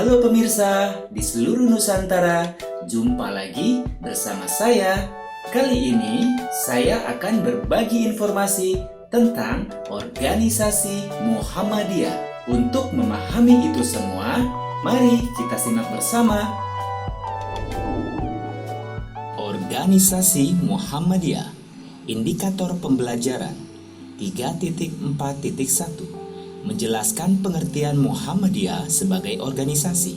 Halo pemirsa di seluruh Nusantara, jumpa lagi bersama saya. Kali ini saya akan berbagi informasi tentang organisasi Muhammadiyah. Untuk memahami itu semua, mari kita simak bersama. Organisasi Muhammadiyah, indikator pembelajaran 3.4.1 menjelaskan pengertian Muhammadiyah sebagai organisasi.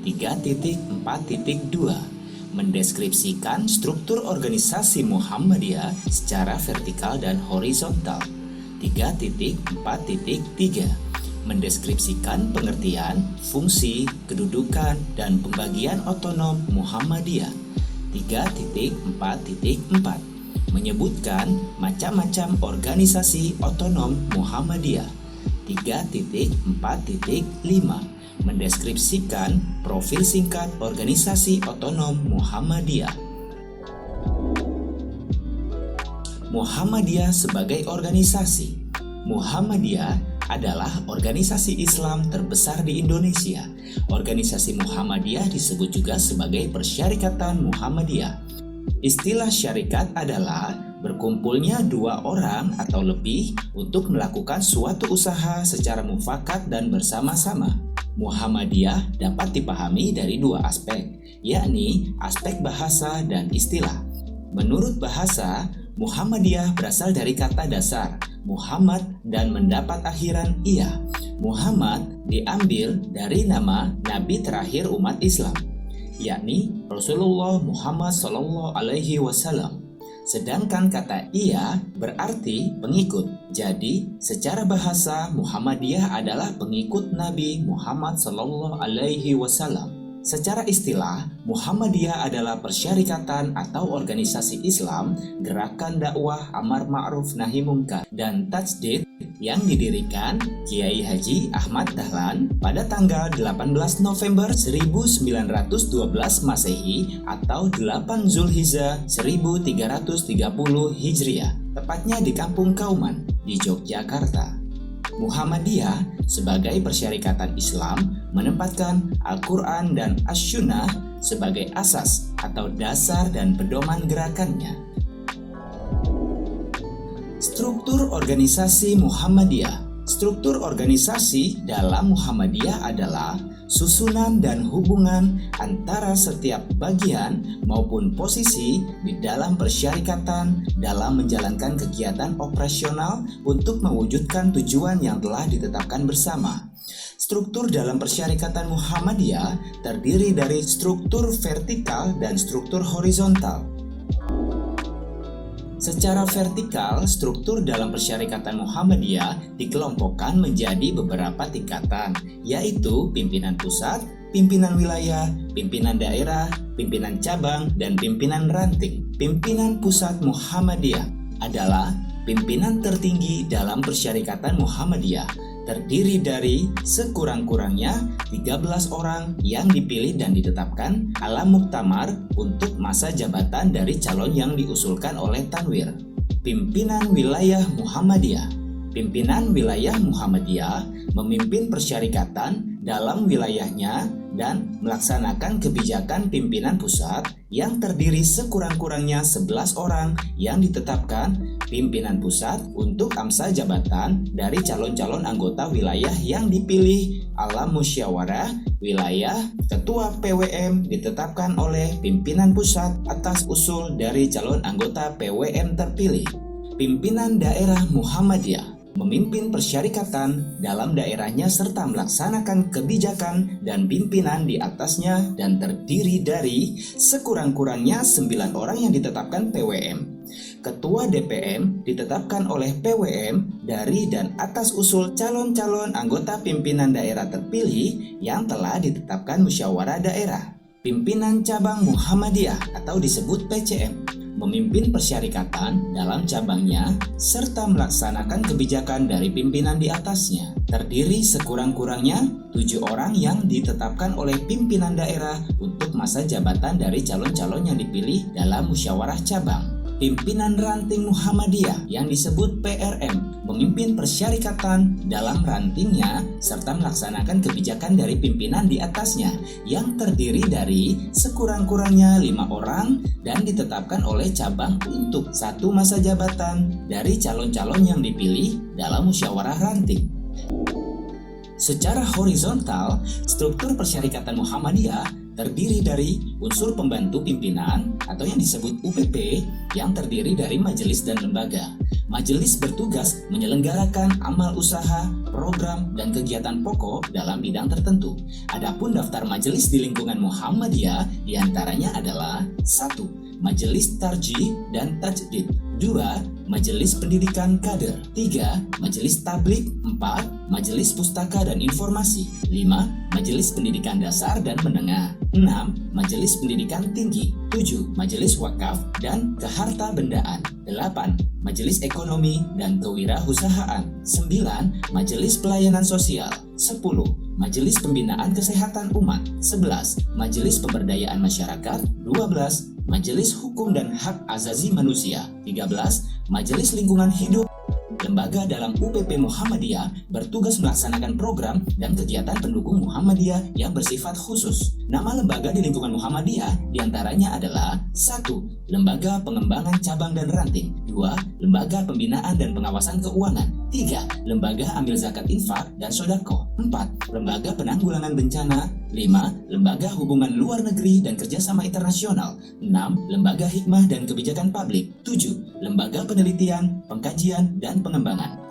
3.4.2 mendeskripsikan struktur organisasi Muhammadiyah secara vertikal dan horizontal. 3.4.3 mendeskripsikan pengertian, fungsi, kedudukan, dan pembagian otonom Muhammadiyah. 3.4.4 menyebutkan macam-macam organisasi otonom Muhammadiyah. 3.4.5 mendeskripsikan profil singkat organisasi otonom Muhammadiyah. Muhammadiyah sebagai organisasi. Muhammadiyah adalah organisasi Islam terbesar di Indonesia. Organisasi Muhammadiyah disebut juga sebagai Persyarikatan Muhammadiyah. Istilah syarikat adalah berkumpulnya dua orang atau lebih untuk melakukan suatu usaha secara mufakat dan bersama-sama. Muhammadiyah dapat dipahami dari dua aspek, yakni aspek bahasa dan istilah. Menurut bahasa, Muhammadiyah berasal dari kata dasar Muhammad dan mendapat akhiran iya. Muhammad diambil dari nama Nabi terakhir umat Islam, yakni Rasulullah Muhammad SAW. Sedangkan kata iya berarti pengikut. Jadi, secara bahasa Muhammadiyah adalah pengikut Nabi Muhammad SAW. Secara istilah, Muhammadiyah adalah persyarikatan atau organisasi Islam, gerakan dakwah amar ma'ruf nahi munkar dan tajdid yang didirikan Kiai Haji Ahmad Dahlan pada tanggal 18 November 1912 Masehi atau 8 Zulhijjah 1330 Hijriah, tepatnya di Kampung Kauman di Yogyakarta. Muhammadiyah sebagai persyarikatan Islam menempatkan Al-Quran dan As-Sunnah sebagai asas atau dasar dan pedoman gerakannya. Struktur organisasi Muhammadiyah. Struktur organisasi dalam Muhammadiyah adalah susunan dan hubungan antara setiap bagian maupun posisi di dalam persyarikatan dalam menjalankan kegiatan operasional untuk mewujudkan tujuan yang telah ditetapkan bersama. Struktur dalam persyarikatan Muhammadiyah terdiri dari struktur vertikal dan struktur horizontal. Secara vertikal, struktur dalam persyarikatan Muhammadiyah dikelompokkan menjadi beberapa tingkatan, yaitu pimpinan pusat, pimpinan wilayah, pimpinan daerah, pimpinan cabang, dan pimpinan ranting. Pimpinan pusat Muhammadiyah adalah pimpinan tertinggi dalam persyarikatan Muhammadiyah, terdiri dari sekurang-kurangnya 13 orang yang dipilih dan ditetapkan ala muktamar untuk masa jabatan dari calon yang diusulkan oleh Tanwir. Pimpinan wilayah Muhammadiyah. Pimpinan wilayah Muhammadiyah memimpin persyarikatan dalam wilayahnya dan melaksanakan kebijakan pimpinan pusat yang terdiri sekurang-kurangnya 11 orang yang ditetapkan pimpinan pusat untuk amsa jabatan dari calon-calon anggota wilayah yang dipilih ala musyawarah wilayah. Ketua PWM ditetapkan oleh pimpinan pusat atas usul dari calon anggota PWM terpilih. Pimpinan daerah Muhammadiyah memimpin persyarikatan dalam daerahnya serta melaksanakan kebijakan dan pimpinan di atasnya dan terdiri dari sekurang-kurangnya 9 orang yang ditetapkan PWM. Ketua DPM ditetapkan oleh PWM dari dan atas usul calon-calon anggota pimpinan daerah terpilih yang telah ditetapkan musyawarah daerah. Pimpinan cabang Muhammadiyah atau disebut PCM memimpin persyarikatan dalam cabangnya serta melaksanakan kebijakan dari pimpinan di atasnya. Terdiri sekurang-kurangnya 7 orang yang ditetapkan oleh pimpinan daerah untuk masa jabatan dari calon-calon yang dipilih dalam musyawarah cabang. Pimpinan Ranting Muhammadiyah yang disebut PRM memimpin persyarikatan dalam rantingnya serta melaksanakan kebijakan dari pimpinan di atasnya yang terdiri dari sekurang-kurangnya 5 orang dan ditetapkan oleh cabang untuk 1 masa jabatan dari calon-calon yang dipilih dalam musyawarah ranting. Secara horizontal, struktur persyarikatan Muhammadiyah terdiri dari unsur pembantu pimpinan atau yang disebut UPP yang terdiri dari majelis dan lembaga. Majelis bertugas menyelenggarakan amal usaha, program, dan kegiatan pokok dalam bidang tertentu. Adapun daftar majelis di lingkungan Muhammadiyah diantaranya adalah 1. Majelis Tarjih dan Tajdid, 2. Majelis Pendidikan Kader, 3. Majelis Tablik, 4. Majelis Pustaka dan Informasi, 5. Majelis Pendidikan Dasar dan Menengah, 6. Majelis Pendidikan Tinggi, 7. Majelis Wakaf dan Kehartabendaan, 8. Majelis Ekonomi dan Kewirausahaan, 9. Majelis Pelayanan Sosial, 10. Majelis Pembinaan Kesehatan Umat, 11. Majelis Pemberdayaan Masyarakat, 12. Majelis Hukum dan Hak Azazi Manusia, 13. Majelis Lingkungan Hidup. Lembaga dalam UPP Muhammadiyah bertugas melaksanakan program dan kegiatan pendukung Muhammadiyah yang bersifat khusus. Nama lembaga di lingkungan Muhammadiyah diantaranya adalah 1. Lembaga Pengembangan Cabang dan Ranting, 2. Lembaga Pembinaan dan Pengawasan Keuangan, 3. Lembaga Amil Zakat Infak dan Sodako, 4. Lembaga Penanggulangan Bencana, 5. Lembaga Hubungan Luar Negeri dan Kerjasama Internasional, 6. Lembaga Hikmah dan Kebijakan Publik, 7. Lembaga Penelitian, Pengkajian, dan Pengembangan.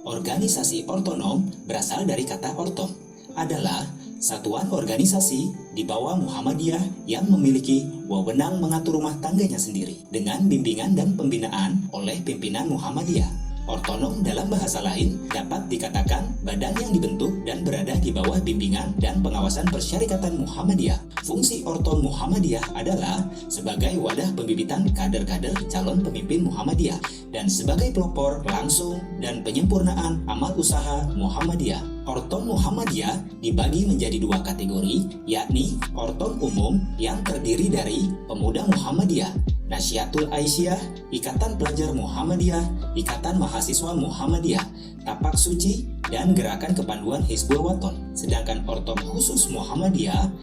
Organisasi ortonom berasal dari kata ortom, adalah satuan organisasi di bawah Muhammadiyah yang memiliki wewenang mengatur rumah tangganya sendiri dengan bimbingan dan pembinaan oleh pimpinan Muhammadiyah. Ortonom dalam bahasa lain dapat dikatakan badan yang dibentuk dan berada di bawah bimbingan dan pengawasan persyarikatan Muhammadiyah. Fungsi Ortom Muhammadiyah adalah sebagai wadah pembibitan kader-kader calon pemimpin Muhammadiyah dan sebagai pelopor langsung dan penyempurnaan amal usaha Muhammadiyah. Ortom Muhammadiyah dibagi menjadi 2 kategori, yakni Ortom Umum yang terdiri dari Pemuda Muhammadiyah, Nasyiatul Aisyah, Ikatan Pelajar Muhammadiyah, Ikatan Mahasiswa Muhammadiyah, Tapak Suci, dan Gerakan Kepanduan Hizbul Waton. Sedangkan Ortom Khusus Muhammadiyah